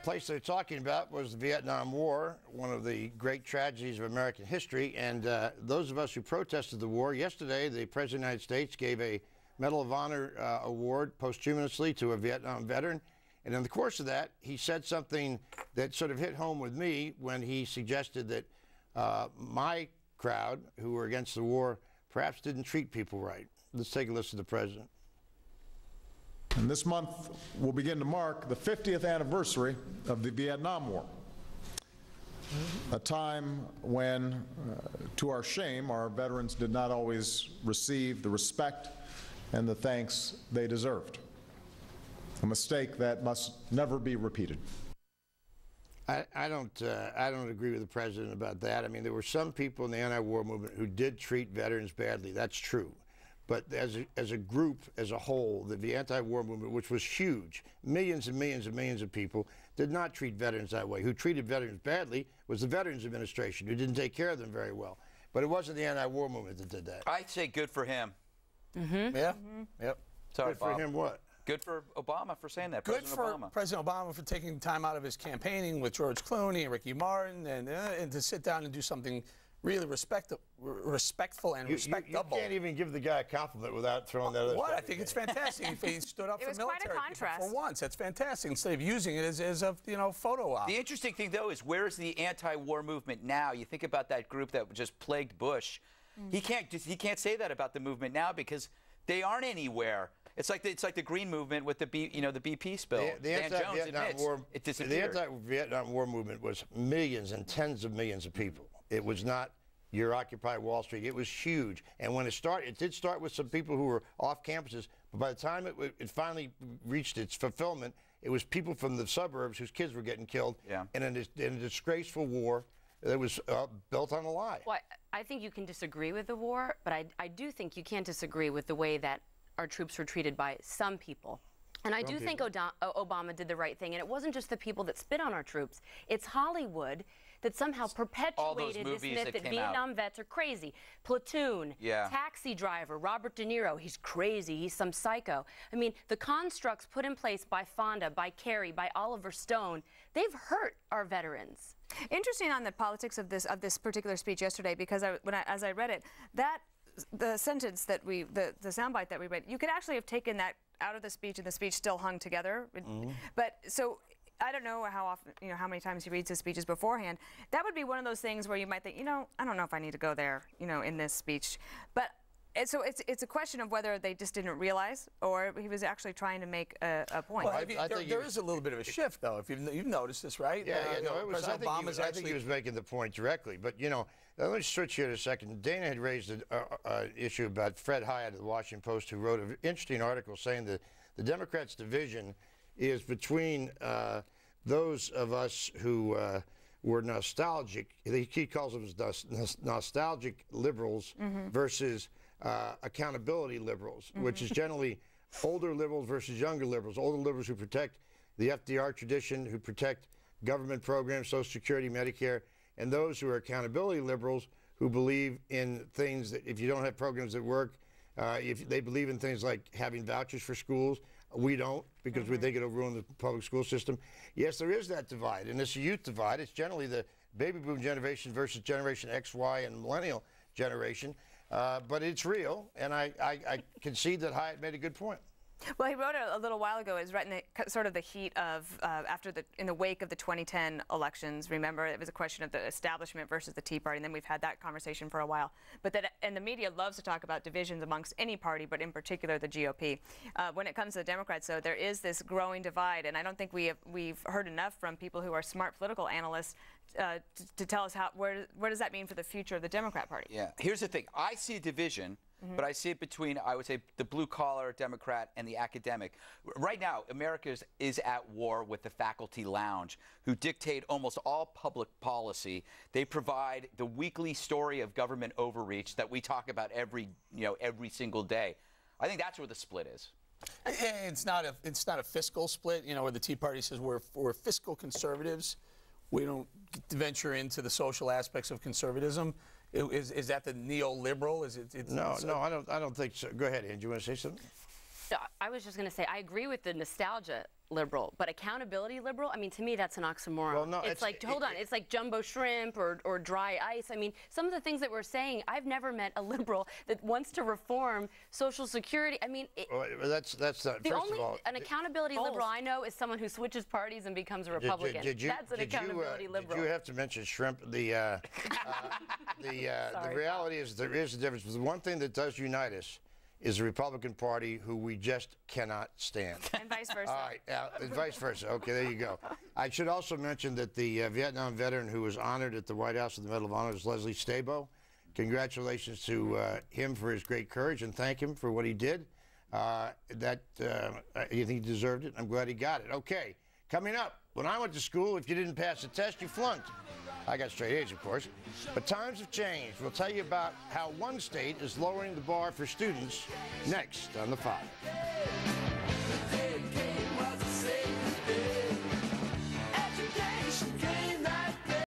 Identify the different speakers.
Speaker 1: That place they're talking about was the Vietnam War, one of the great tragedies of American history. And those of us who protested the war, yesterday the President of the United States gave a Medal of Honor award posthumously to a Vietnam veteran. And in the course of that, he said something that sort of hit home with me when he suggested that my crowd, who were against the war, perhaps didn't treat people right. Let's take a listen to the President.
Speaker 2: And this month will begin to mark the 50th anniversary of the Vietnam War, a time when, to our shame, our veterans did not always receive the respect and the thanks they deserved, a mistake that must never be repeated.
Speaker 1: I don't agree with the President about that. I mean, there were some people in the anti-war movement who did treat veterans badly. That's true. But as a group, as a whole, the anti-war movement, which was huge, millions and millions and millions of people, did not treat veterans that way. Who treated veterans badly was the Veterans Administration, who didn't take care of them very well. But it wasn't the anti-war movement that did that.
Speaker 3: I'd say good for him.
Speaker 4: Mm-hmm.
Speaker 1: Yeah?
Speaker 4: Mm-hmm.
Speaker 3: Yep. Sorry,
Speaker 1: good for him what?
Speaker 3: Good for Obama for saying that.
Speaker 4: Good for President Obama for taking time out of his campaigning with George Clooney and Ricky Martin and to sit down and do something really respectful and respectable.
Speaker 1: You can't even give the guy a compliment without throwing that other
Speaker 4: What?
Speaker 1: stuff
Speaker 4: I think it's fantastic. He stood up for military
Speaker 5: quite a contrast.
Speaker 4: for once. That's fantastic. Instead of using it as a photo op.
Speaker 3: The interesting thing, though, is where is the anti-war movement now? You think about that group that just plagued Bush. He can't say that about the movement now because they aren't anywhere. It's like the Green movement with the BP spill.
Speaker 1: The anti-Vietnam War movement was millions and tens of millions of people. It was not your Occupy Wall Street. It was huge. And when it started, it did start with some people who were off campuses. But by the time it finally reached its fulfillment, it was people from the suburbs whose kids were getting killed in a disgraceful war that was built on a lie.
Speaker 5: Well, I think you can disagree with the war, but I do think you can't disagree with the way that our troops were treated by some people. And I do think Obama did the right thing. And it wasn't just the people that spit on our troops. It's Hollywood that somehow perpetuated this myth that Vietnam vets are crazy. Platoon, Taxi Driver, Robert De Niro, he's crazy, he's some psycho. I mean, the constructs put in place by Fonda, by Kerry, by Oliver Stone, they've hurt our veterans.
Speaker 6: Interesting on the politics of this particular speech yesterday, because as I read it, the sentence that the soundbite that we read, you could actually have taken that out of the speech and the speech still hung together. But so I don't know how often, how many times he reads his speeches beforehand. That would be one of those things where you might think, I don't know if I need to go there, in this speech. But so it's a question of whether they just didn't realize or he was actually trying to make a point.
Speaker 4: Well, there is a little bit of a shift, though, if you've noticed this, right?
Speaker 1: I think he was making the point directly. But, let me switch here in a second. Dana had raised an issue about Fred Hyatt of the Washington Post, who wrote an interesting article saying that the Democrats' division is between those of us who were nostalgic. He calls them nostalgic liberals versus accountability liberals, which is generally older liberals versus younger liberals. Older liberals who protect the FDR tradition, who protect government programs, Social Security, Medicare, and those who are accountability liberals who believe in things that if you don't have programs that work, if they believe in things like having vouchers for schools. We don't, because we think it'll ruin the public school system. Yes, there is that divide, and it's a youth divide. It's generally the baby boom generation versus Generation X, Y, and millennial generation. But it's real, and I concede that Hyatt made a good point.
Speaker 6: Well, he wrote it a little while ago. It was right in the sort of the heat of in the wake of the 2010 elections. Remember, it was a question of the establishment versus the Tea Party, and then we've had that conversation for a while. And the media loves to talk about divisions amongst any party, but in particular the GOP. When it comes to the Democrats, though, there is this growing divide, and I don't think we've heard enough from people who are smart political analysts to tell us where does that mean for the future of the Democrat Party.
Speaker 3: Yeah. Here's the thing. I see a division. But I see it between, I would say, the blue-collar Democrat and the academic. Right now, America is at war with the faculty lounge, who dictate almost all public policy. They provide the weekly story of government overreach that we talk about every single day. I think that's where the split is.
Speaker 4: It's not a fiscal split, where the Tea Party says we're fiscal conservatives. We don't venture into the social aspects of conservatism. Is that the neoliberal?
Speaker 1: No, I don't think so. Go ahead, Ann. Do you want to say something?
Speaker 5: I was just going to say I agree with the nostalgia liberal, but accountability liberal, I mean, to me, that's an oxymoron.
Speaker 1: Well, no,
Speaker 5: it's like, hold on, it's like jumbo shrimp or dry ice. I mean, some of the things that we're saying, I've never met a liberal that wants to reform Social Security. I mean,
Speaker 1: well, that's not,
Speaker 5: the
Speaker 1: first
Speaker 5: only
Speaker 1: of all,
Speaker 5: an accountability liberal I know is someone who switches parties and becomes a Republican. That's an accountability liberal.
Speaker 1: Did you have to mention shrimp? The reality is there is a difference. The one thing that does unite us is the Republican Party, who we just cannot stand.
Speaker 6: And vice versa.
Speaker 1: All right, and vice versa. Okay, there you go. I should also mention that the Vietnam veteran who was honored at the White House with the Medal of Honor is Leslie Stabo. Congratulations to him for his great courage, and thank him for what he did. I think he deserved it. I'm glad he got it. Okay, coming up, when I went to school, if you didn't pass the test, you flunked. I got straight A's, of course. But times have changed. We'll tell you about how one state is lowering the bar for students next on The Five.